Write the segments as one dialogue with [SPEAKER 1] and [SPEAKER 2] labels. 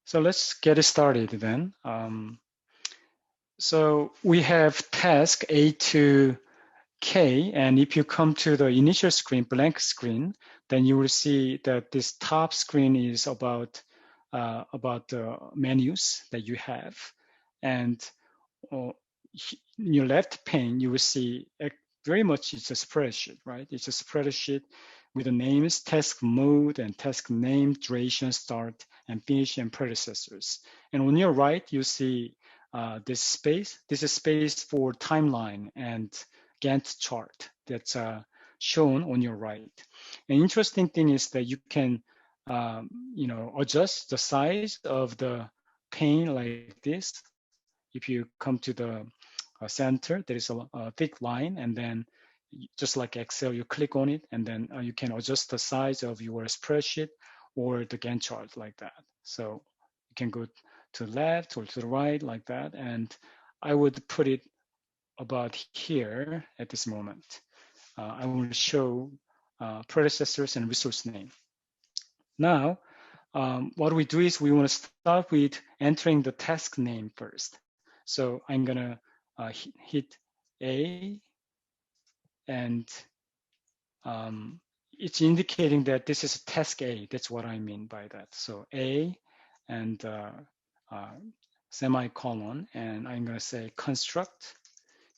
[SPEAKER 1] So let's get it started then. So we have task A to K, and if you come to the initial screen, blank screen, then you will see that this top screen is about the menus that you have, and in your left pane you will see very much it's a spreadsheet, right? It's a spreadsheet with the names, task mode, and task name, duration, start and finish, and predecessors. And on your right, you see this space. This is space for timeline and Gantt chart that's shown on your right. An interesting thing is that you can, adjust the size of the pane like this. If you come to the center, there is a thick line, and then just like Excel, you click on it, and then you can adjust the size of your spreadsheet or the Gantt chart like that. So you can go to the left or to the right like that, and I would put it about here at this moment. I will show predecessors and resource name. Now, what we do is we want to start with entering the task name first. So I'm gonna hit A, and it's indicating that this is task A. That's what I mean by that. So A and semicolon, and I'm gonna say construct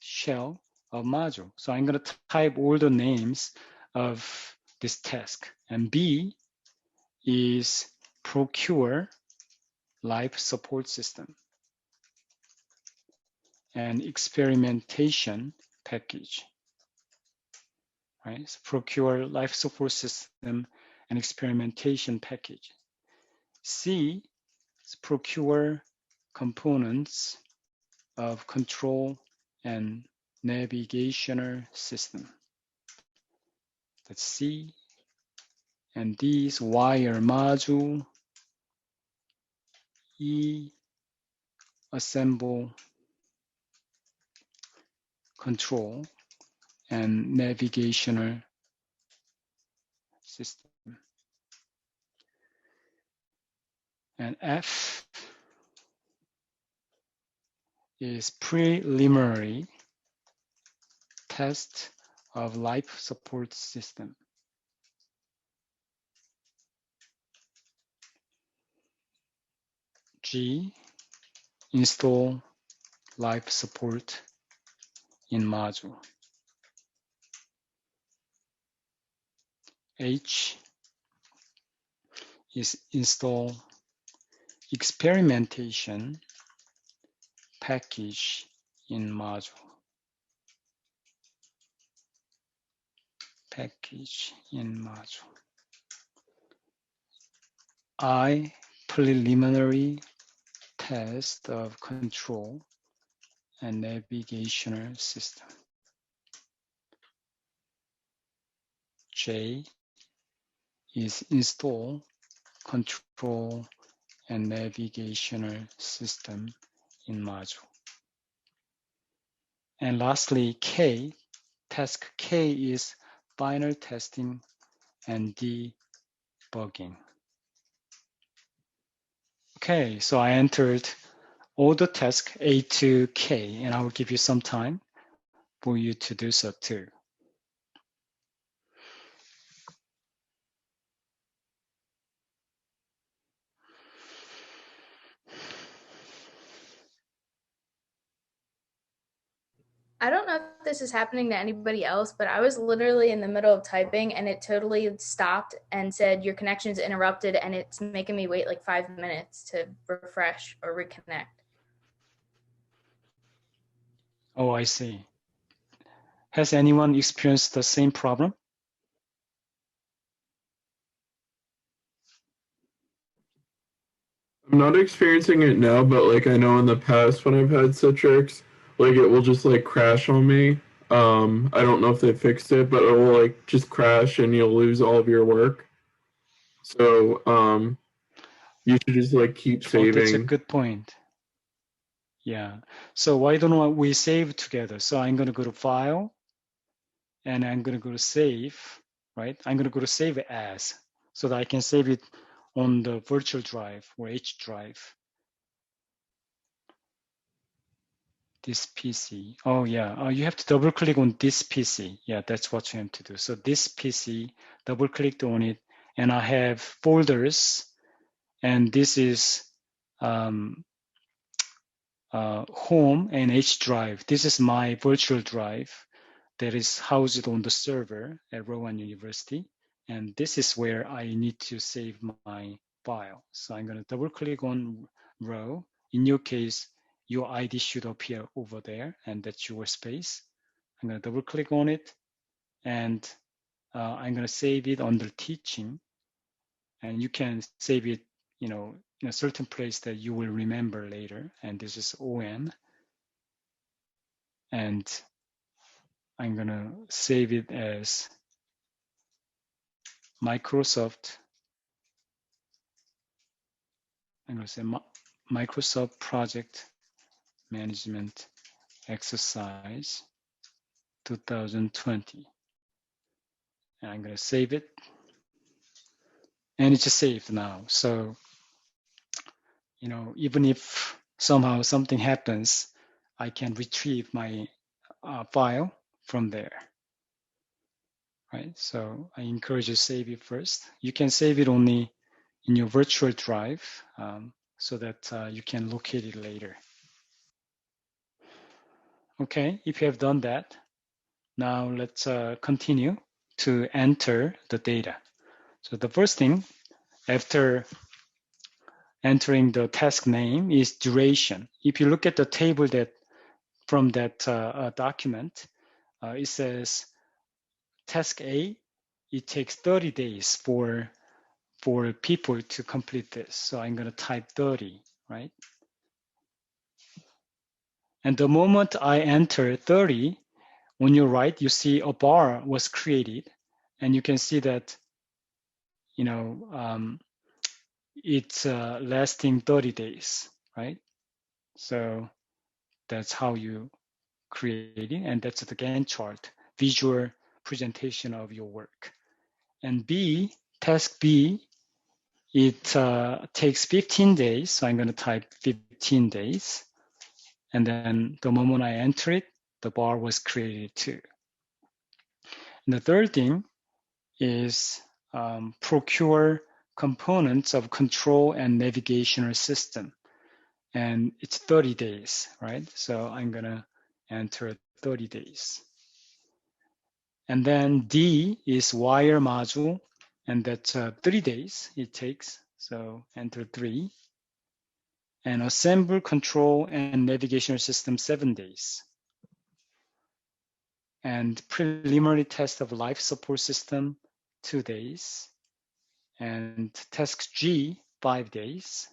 [SPEAKER 1] shell of module. So I'm gonna type all the names of this task, and B is Procure life support system and experimentation package, right? So Procure life support system and experimentation package. C is Procure components of control and navigational system. That's C. And D is wire module. E, assemble control and navigational system. And F is preliminary test of life support system. G, install life support in module. H is install experimentation package in module. Package in module. I, preliminary test of control and navigational system. J is install control and navigational system in module. And lastly, K, task K is final testing and debugging. Okay, so I entered all the tasks A to K, and I will give you some time for you to do so too.
[SPEAKER 2] I don't know if this is happening to anybody else, but I was literally in the middle of typing and it totally stopped and said your connection is interrupted, and it's making me wait like 5 minutes to refresh or reconnect.
[SPEAKER 1] Oh, I see. Has anyone experienced the same problem?
[SPEAKER 3] I'm not experiencing it now, but like I know in the past when I've had Citrix, like it will just like crash on me. I don't know if they fixed it, but it will like just crash and you'll lose all of your work. So you should just like keep saving.
[SPEAKER 1] Oh, that's a good point. Yeah. So why don't we save together? So I'm going to go to File, and I'm going to go to Save, right? I'm going to go to Save As, so that I can save it on the virtual drive or H drive. This PC. Oh yeah, you have to double click on this PC. Yeah, that's what you have to do. So this PC, double clicked on it, and I have folders, and this is home and H drive. This is my virtual drive that is housed on the server at Rowan University. And this is where I need to save my file. So I'm going to double click on row. In your case, your ID should appear over there, and that's your space. I'm going to double click on it, and I'm going to save it under teaching. And you can save it, in a certain place that you will remember later. And this is ON. And I'm going to save it as Microsoft. I'm going to say Microsoft Project Management Exercise 2020. And I'm going to save it. And it's just saved now. So, even if somehow something happens, I can retrieve my file from there. Right? So I encourage you to save it first. You can save it only in your virtual drive so that you can locate it later. Okay, if you have done that, now let's continue to enter the data. So the first thing after entering the task name is duration. If you look at the table that from that document, it says task A, it takes 30 days for people to complete this. So I'm going to type 30, right? And the moment I enter 30, on your right, you see a bar was created, and you can see that, it's lasting 30 days, right? So that's how you create it, and that's the Gantt chart, visual presentation of your work. And B, task B, it takes 15 days, so I'm going to type 15 days. And then the moment I enter it, the bar was created too. And the third thing is procure components of control and navigational system. And it's 30 days, right? So I'm going to enter 30 days. And then D is wire module, and that's 3 days it takes. So enter 3. And assemble control and navigational system 7 days. And preliminary test of life support system 2 days. And task G 5 days.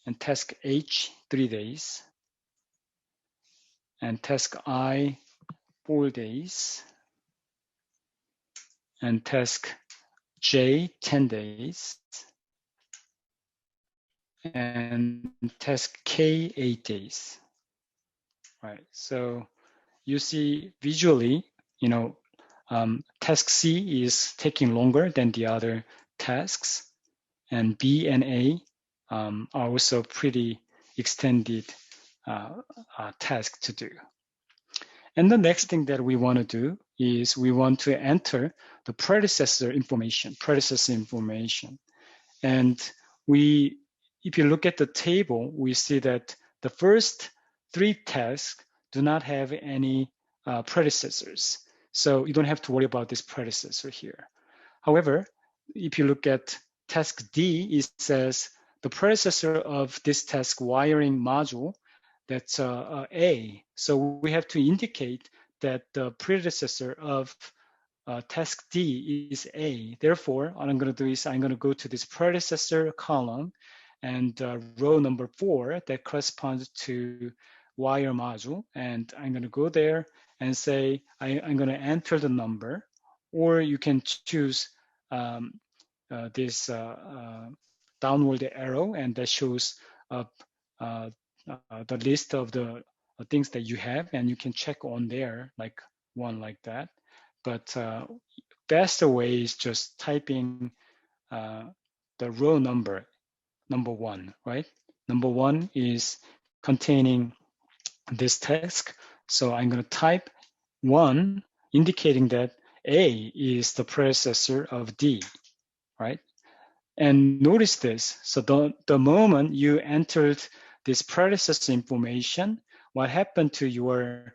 [SPEAKER 1] And task H 3 days. And task I 4 days. And task J 10 days. And task K 8 days. Right. So you see visually, task C is taking longer than the other tasks, and B and A are also pretty extended task to do. And the next thing that we want to do is we want to enter the predecessor information. And if you look at the table, we see that the first 3 tasks do not have any predecessors. So you don't have to worry about this predecessor here. However, if you look at task D, it says the predecessor of this task wiring module, that's A. So we have to indicate that the predecessor of task D is A. Therefore, what I'm going to do is I'm going to go to this predecessor column and row number 4 that corresponds to wire module. And I'm going to go there and say, I'm going to enter the number, or you can choose this downward arrow, and that shows up the list of the things that you have, and you can check on there, like one like that. But faster way is just typing the row number 1, right? Number 1 is containing this task. So I'm going to type 1, indicating that A is the predecessor of D, right? And notice this. So the moment you entered this predecessor information, what happened to your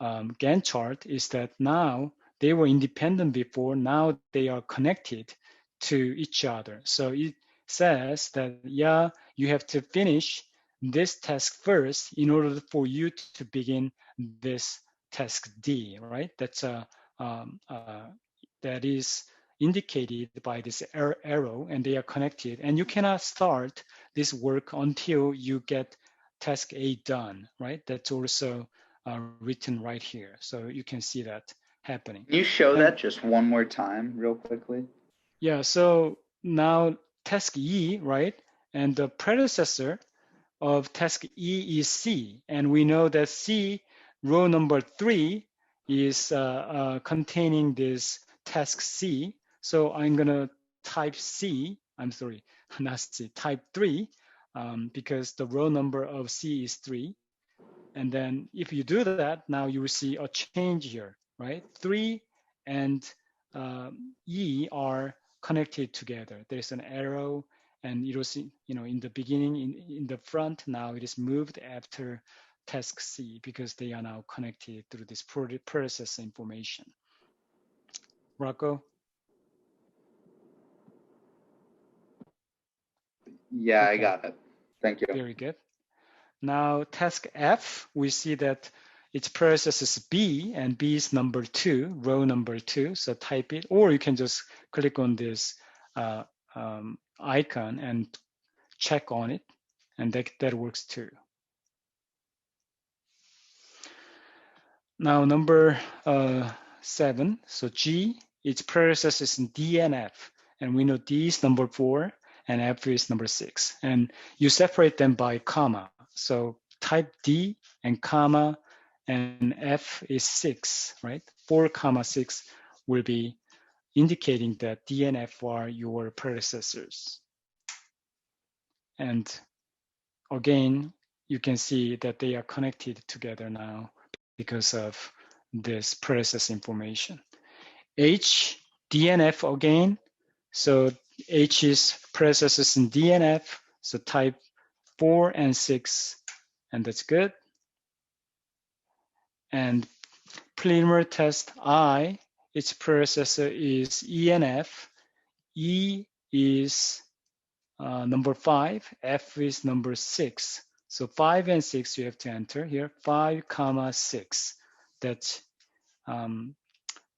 [SPEAKER 1] Gantt chart is that now they were independent before, now they are connected to each other. So it says that, yeah, you have to finish this task first in order for you to begin this task D, right? That is indicated by this arrow, and they are connected. And you cannot start this work until you get task A done, right? That's also written right here. So you can see that happening.
[SPEAKER 4] Can you show
[SPEAKER 1] And,
[SPEAKER 4] that just one more time real quickly?
[SPEAKER 1] yeah, so now task E, right? And the predecessor of task E is C. And we know that C, row number 3, is containing this task C. So I'm going to type C, I'm sorry, not C, type 3, because the row number of C is 3. And then if you do that, now you will see a change here, right? 3 and E are connected together. There's an arrow, and you will see, in the beginning, in the front, now it is moved after task C because they are now connected through this process information. Rocco?
[SPEAKER 4] Yeah,
[SPEAKER 1] Okay.
[SPEAKER 4] I got it. Thank you.
[SPEAKER 1] Very good. Now task F, we see that its process is B, and B is number 2, row number 2. So type it, or you can just click on this icon and check on it, and that works too. Now number 7, so G, its process is D and F, and we know D is number 4 and F is number 6, and you separate them by comma. So type D and comma, and F is 6, right? 4 comma 6 will be indicating that D and F are your predecessors. And again, you can see that they are connected together now because of this predecessor information. H, D and F again. So H is predecessors in D and F. So type 4 and 6, and that's good. And preliminary test I, its predecessor is E and F. E is number 5, F is number 6. So 5 and 6 you have to enter here, 5 comma 6. That's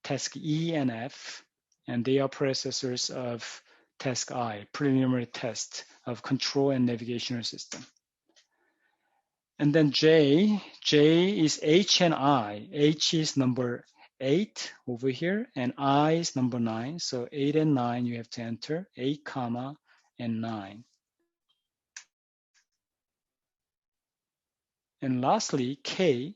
[SPEAKER 1] task E and F, and they are predecessors of task I, preliminary test of control and navigational system. And then J is H and I. H is number 8 over here, and I is number 9. So 8 and 9 you have to enter, 8 comma and 9. And lastly, J.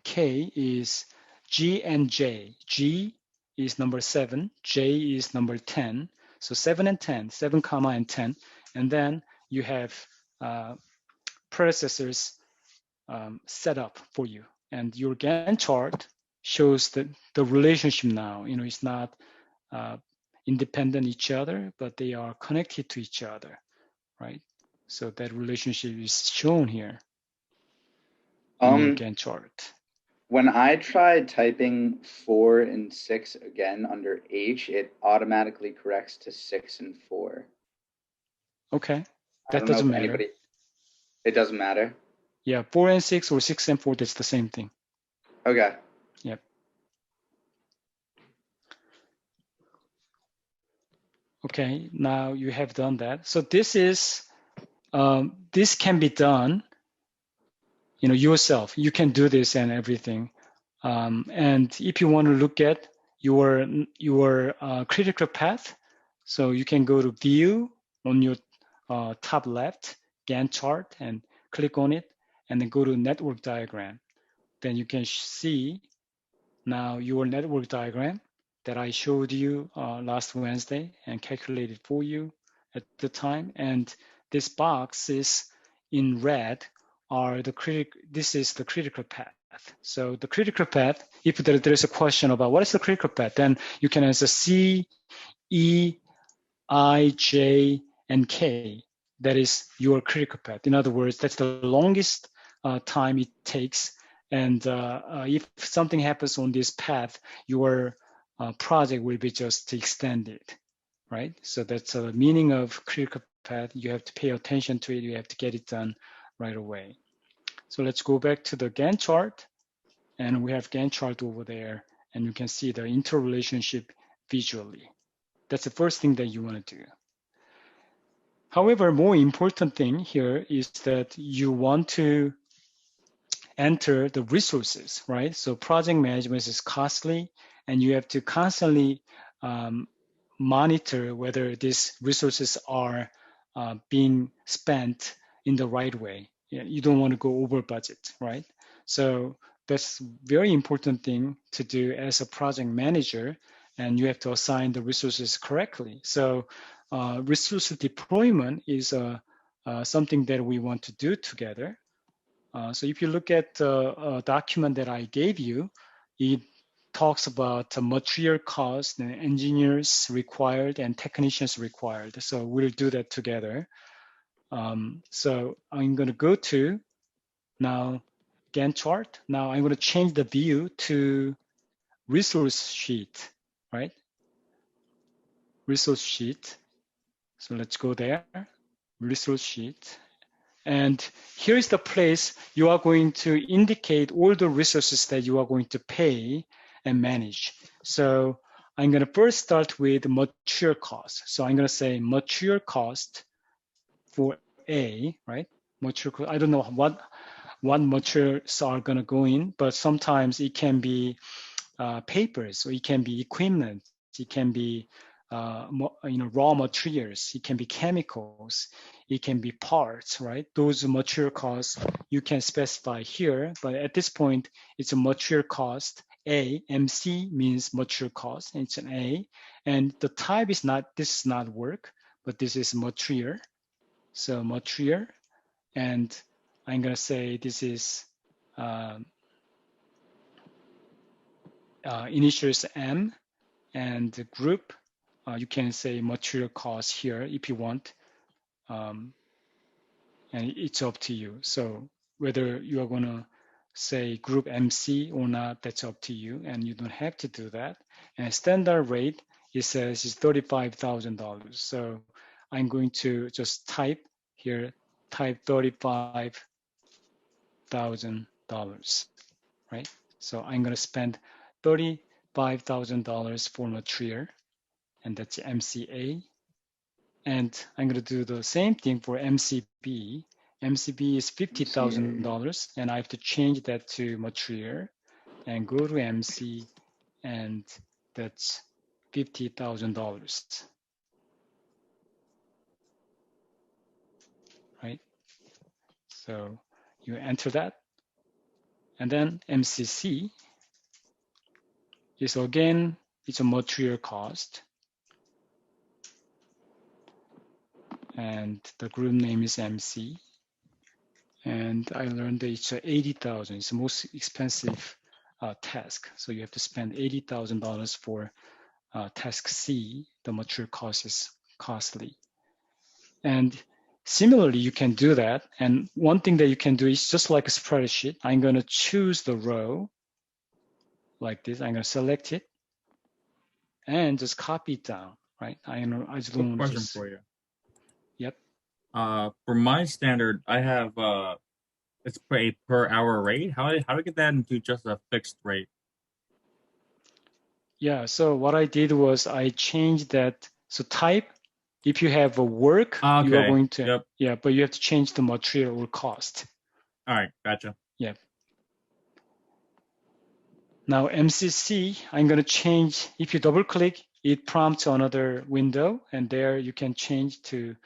[SPEAKER 1] K is G and J. G is number 7, J is number 10. So 7 and 10, 7 comma and 10. And then you have predecessors set up for you. And your Gantt chart shows that the relationship now, it's not independent each other, but they are connected to each other, right? So that relationship is shown here in your Gantt chart.
[SPEAKER 4] When I tried typing 4 and 6 again under H, it automatically corrects to 6 and 4.
[SPEAKER 1] Okay, that doesn't matter.
[SPEAKER 4] It doesn't matter?
[SPEAKER 1] Yeah, 4 and 6 or 6 and 4, that's the same thing.
[SPEAKER 4] Okay.
[SPEAKER 1] Yep. Okay, now you have done that. So this is, this can be done, yourself. You can do this and everything. And if you want to look at your critical path, so you can go to View on your top left, Gantt chart, and click on it, and then go to Network Diagram. Then you can see now your network diagram. that I showed you last Wednesday and calculated for you at the time. And this box is in red are this is the critical path. So the critical path, if there's a question about what is the critical path, then you can answer C, E, I, J, and K. That is your critical path. In other words, that's the longest time it takes. And if something happens on this path, your project will be just extended, right? So that's the meaning of critical path. You have to pay attention to it. You have to get it done right away. So let's go back to the Gantt chart. And we have Gantt chart over there. And you can see the interrelationship visually. That's the first thing that you want to do. However, more important thing here is that you want to enter the resources, right? So project management is costly, and you have to constantly monitor whether these resources are being spent in the right way. You don't want to go over budget, right? So that's very important thing to do as a project manager, and you have to assign the resources correctly. So resource deployment is something that we want to do together. So if you look at the document that I gave you, it talks about material cost and engineers required and technicians required. So we'll do that together. So I'm going to go to now Gantt chart. Now I'm going to change the view to resource sheet, right? Resource sheet. So let's go there, resource sheet. And here is the place you are going to indicate all the resources that you are going to pay and manage. So I'm going to first start with material cost. So I'm going to say material cost for A, right? Material cost. I don't know what materials are going to go in, but sometimes it can be papers, or it can be equipment, it can be raw materials, it can be chemicals, it can be parts, right? Those material costs you can specify here, but at this point, it's a material cost. A, MC means material cost, and it's an A. And the type is not, this is not work, but this is material. So material, and I'm gonna say this is initials M, and the group, you can say material cost here if you want. And it's up to you. So whether you are going to say group MC or not, that's up to you, and you don't have to do that. And standard rate, it says is $35,000. So I'm going to just type here, type $35,000, right? So I'm going to spend $35,000 for material, and that's MCA. And I'm going to do the same thing for MCB. MCB is $50,000, and I have to change that to material and go to MC, and that's $50,000, right? So you enter that, and then MCC is again, it's a material cost, and the group name is MC. And I learned that it's 80,000. It's the most expensive task. So you have to spend $80,000 for task C. The material cost is costly. And similarly, you can do that. And one thing that you can do is just like a spreadsheet. I'm going to choose the row like this. I'm going to select it and just copy it down, right? I just don't want to
[SPEAKER 5] Question for you.
[SPEAKER 1] Yep.
[SPEAKER 5] For my standard, I have it's a per hour rate. How do I get that into just a fixed rate?
[SPEAKER 1] Yeah, so what I did was I changed that. So type, if you have a work, you are going to,
[SPEAKER 5] Yep.
[SPEAKER 1] yeah, but you have to change the material or cost.
[SPEAKER 5] All right, gotcha.
[SPEAKER 1] Yeah. Now MCC, I'm going to change, if you double click, it prompts another window, and there you can change the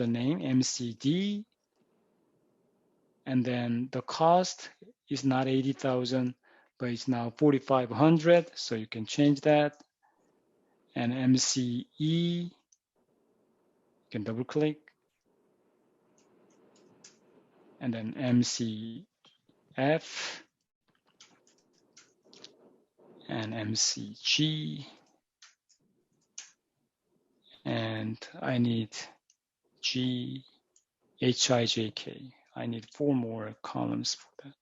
[SPEAKER 1] name, MCD, and then the cost is not 80,000, but it's now 4,500, so you can change that. and MCE, you can double click, and then MCF and MCG, and I need G, HIJK. I need 4 more columns for that.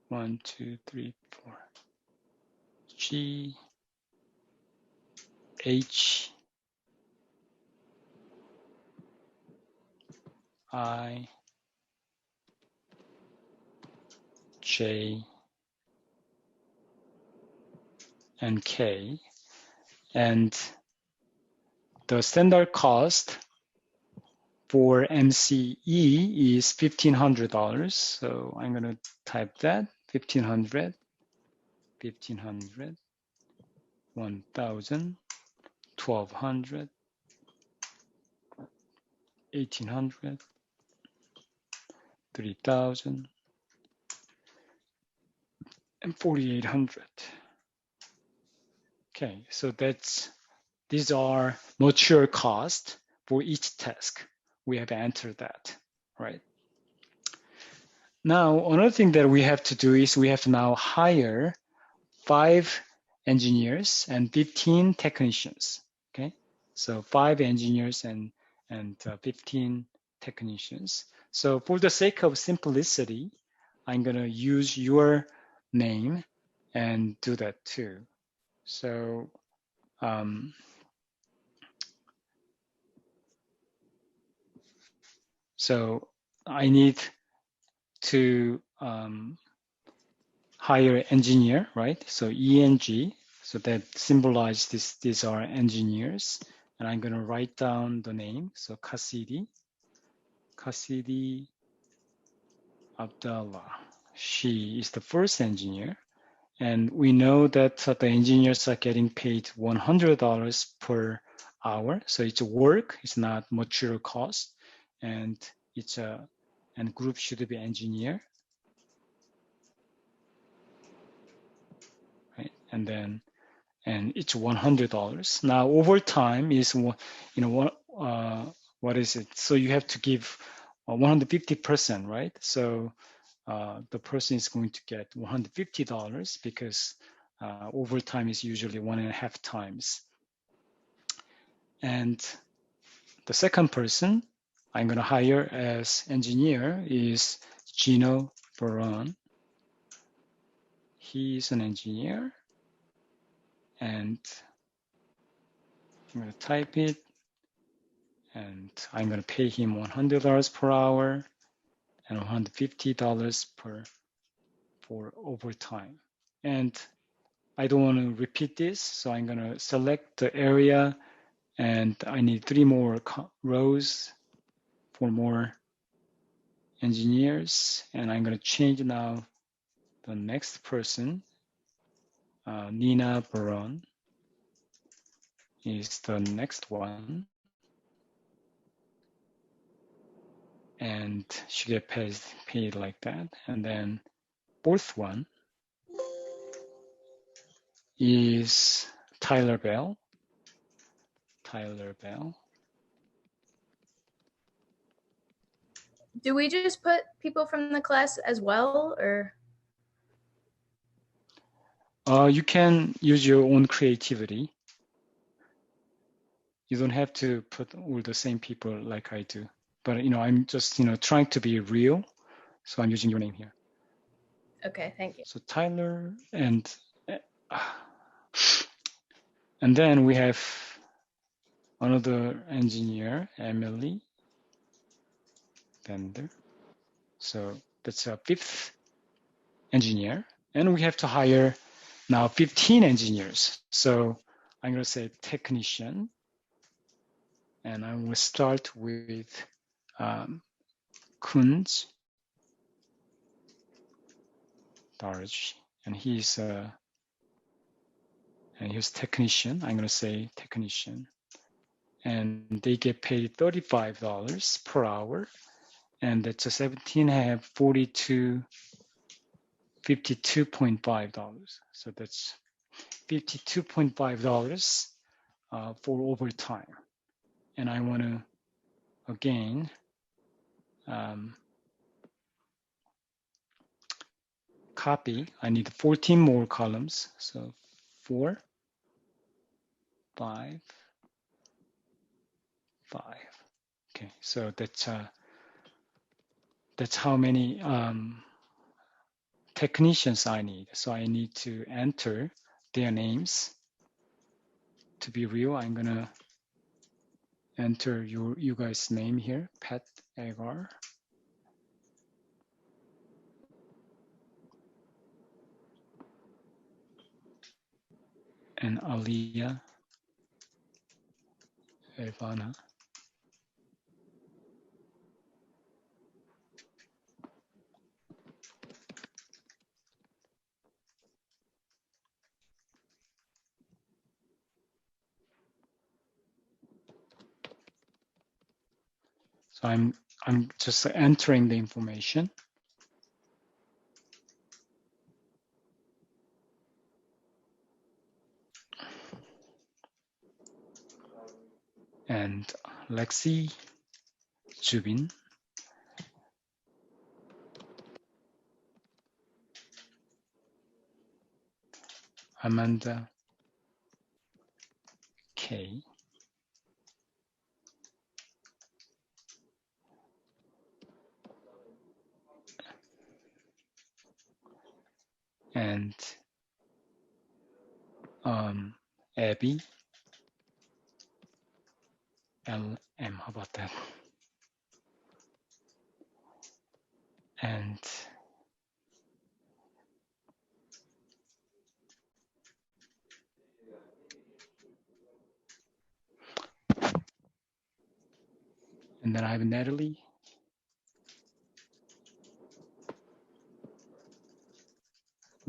[SPEAKER 1] 1, 2, 3, 4. G, H, I, J, and K. And the standard cost for MCE is $1,500. So I'm going to type that, 1,500, 1,500, 1,000, 1,200, 1,800, 3,000, and 4,800. Okay, so these are mature costs for each task. We have entered that, right? Now, another thing that we have to do is we have to now hire 5 engineers and 15 technicians. Okay, so 5 engineers and 15 technicians. So for the sake of simplicity, I'm gonna use your name and do that too. So so I need to hire engineer, right? So ENG, so that symbolizes these are engineers. And I'm gonna write down the name. So Kasidi Abdallah. She is the first engineer. And we know that the engineers are getting paid $100 per hour. So it's work, it's not material cost. And and group should be engineer. Right? And it's $100. Now overtime is, what is it? So you have to give 150%, right? So the person is going to get $150 because overtime is usually 1.5 times. And the second person I'm going to hire as engineer is Gino Baron. He's an engineer, and I'm going to type it, and I'm going to pay him $100 per hour and $150 for overtime. And I don't want to repeat this, so I'm going to select the area, and I need 3 more rows for more engineers. And I'm going to change now the next person. Nina Baron is the next one. And she get paid like that. And then fourth one is Tyler Bell.
[SPEAKER 2] Do we just put people from the class as well, or?
[SPEAKER 1] You can use your own creativity. You don't have to put all the same people like I do. But I'm just trying to be real, so I'm using your name here.
[SPEAKER 2] Okay, thank you.
[SPEAKER 1] So Tyler and then we have another engineer, Emily Bender. So that's a 5th engineer, and we have to hire now 15 engineers. So I'm going to say technician, and I will start with Kunz Darj, and he's technician. I'm going to say technician, and they get paid $35 per hour, and that's a 17 have 42 $52.5. So that's $52.5 for overtime. And I want to, again, copy. I need 14 more columns. So 4, 5, 5. Okay, so that's how many technicians I need. So I need to enter their names. To be real, I'm gonna enter you guys' name here, Pat Agar. And Aliyah Elvana. So I'm just entering the information. And Lexi Jubin. Amanda K. And Abby LM. How about that? And then I have Natalie.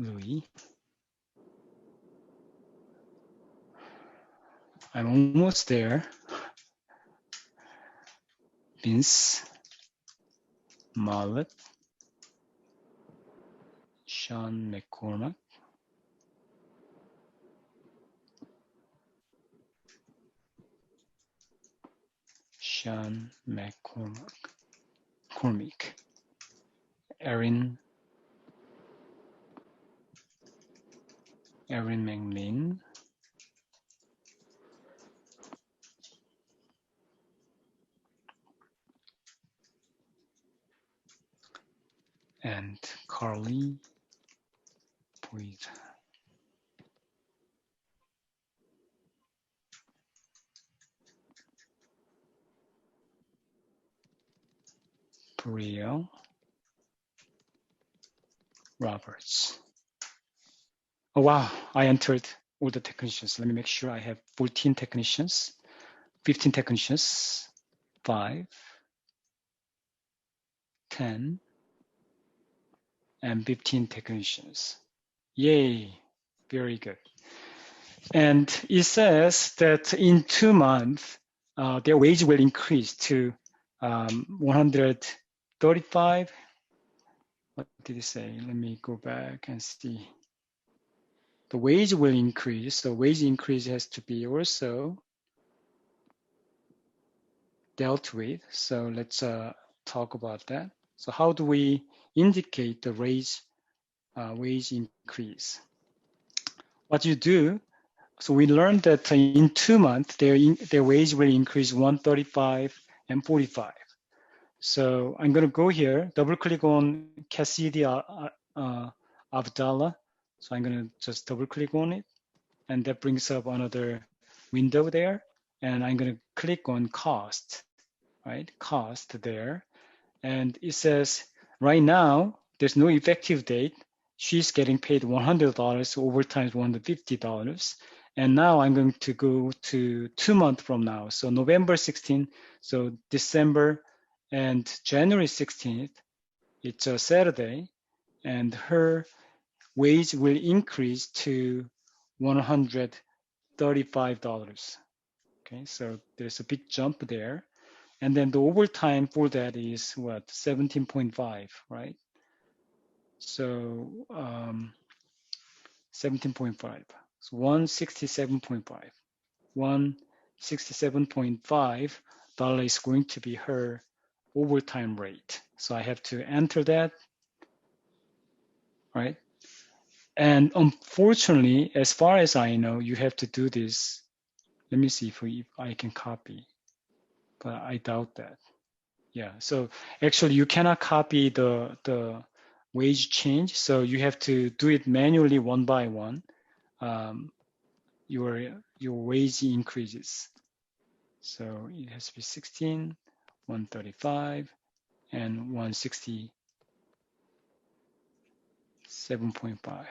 [SPEAKER 1] Louis. I'm almost there. Vince, Marlet, Sean McCormack, Sean McCormick, Erin McLean, and Carly Boyd. Brielle Roberts. Oh wow, I entered all the technicians. Let me make sure I have 14 technicians, 15 technicians, 5, 10, and 15 technicians. Yay, very good. And it says that in 2 months, their wage will increase to 135. What did it say? Let me go back and see. The wage will increase, so wage increase has to be also dealt with. So let's talk about that. So how do we indicate the wage increase? What you do, so we learned that in 2 months, their wage will increase 135 and 45. So I'm going to go here, double click on Cassidy Abdallah. So I'm going to just double click on it. And that brings up another window there. And I'm going to click on cost, right? Cost there. And it says right now, there's no effective date. She's getting paid $100, overtime is $150. And now I'm going to go to 2 months from now. So November 16th, so December and January 16th, it's a Saturday, and her wage will increase to $135. Okay, so there's a big jump there. And then the overtime for that is what, 17.5, right? So 17.5. So 167.5. $167.5 is going to be her overtime rate. So I have to enter that, right? And unfortunately, as far as I know, you have to do this. Let me see if I can copy, but I doubt that. Yeah, so actually you cannot copy the wage change, so you have to do it manually one by one. Your wage increases. So it has to be 16, 135, and 167.5.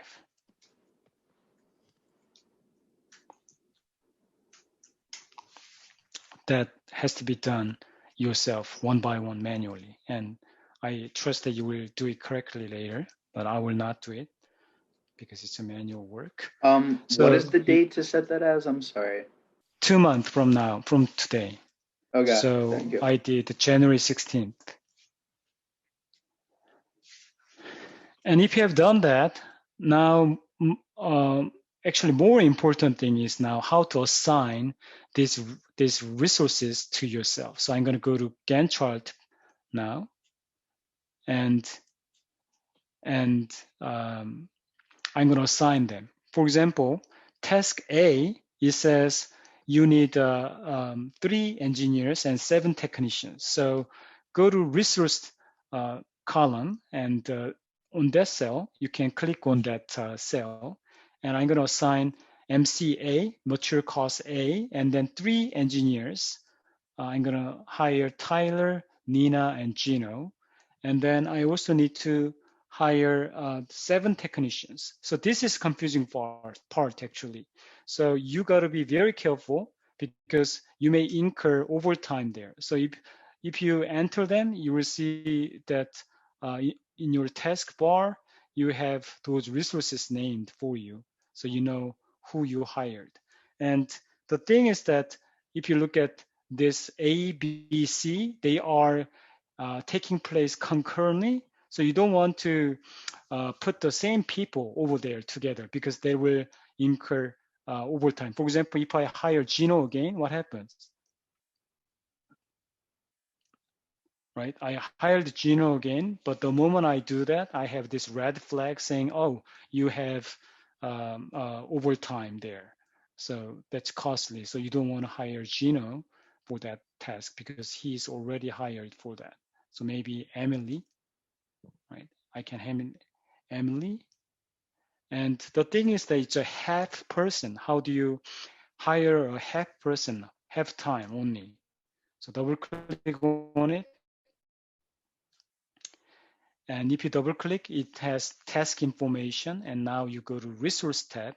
[SPEAKER 1] That has to be done yourself one by one manually. And I trust that you will do it correctly later, but I will not do it because it's a manual work.
[SPEAKER 4] What is the date to set that as? I'm sorry.
[SPEAKER 1] 2 months from now, from today.
[SPEAKER 4] Okay,
[SPEAKER 1] So
[SPEAKER 4] thank you.
[SPEAKER 1] I did January 16th. And if you have done that, now actually more important thing is now how to assign these resources to yourself. So I'm going to go to Gantt chart now, and I'm going to assign them. For example, task A, it says you need 3 engineers and 7 technicians. So go to resource column, and on that cell, you can click on that cell, and I'm going to assign MCA, mature cost A, and then 3 engineers. I'm going to hire Tyler, Nina, and Gino. And then I also need to hire 7 technicians. So this is confusing part actually. So you got to be very careful because you may incur overtime there. So if you enter them, you will see that in your task bar, you have those resources named for you. So you know who you hired. And the thing is that if you look at this A, B, C, they are taking place concurrently. So you don't want to put the same people over there together because they will incur overtime. For example, if I hire Gino again, what happens? Right? I hired Gino again, but the moment I do that, I have this red flag saying, oh, you have overtime there. So that's costly. So you don't want to hire Gino for that task because he's already hired for that. So maybe Emily, right? I can have Emily. And the thing is that it's a half person. How do you hire a half person, half time only? So double click on it. And if you double click, it has task information. And now you go to resource tab,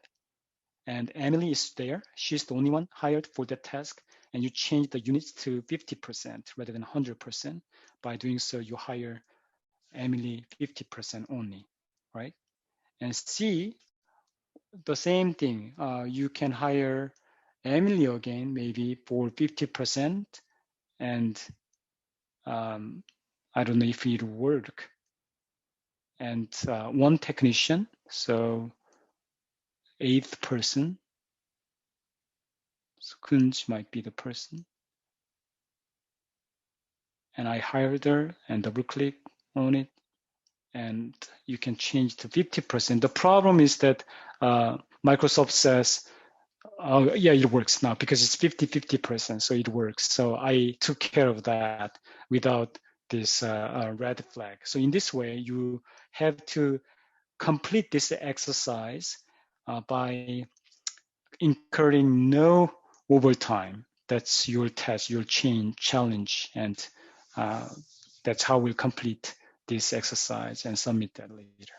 [SPEAKER 1] and Emily is there. She's the only one hired for that task. And you change the units to 50% rather than 100%. By doing so, you hire Emily 50% only, right? And C, the same thing. You can hire Emily again, maybe for 50%. And I don't know if it'll work. And 1 technician, so 8th person. So Kunj might be the person. And I hired her and double click on it. And you can change to 50%. The problem is that Microsoft says, oh, yeah, it works now because it's 50%, so it works. So I took care of that without this red flag. So in this way, you have to complete this exercise by incurring no overtime. That's your test, your challenge, and that's how we'll complete this exercise and submit that later.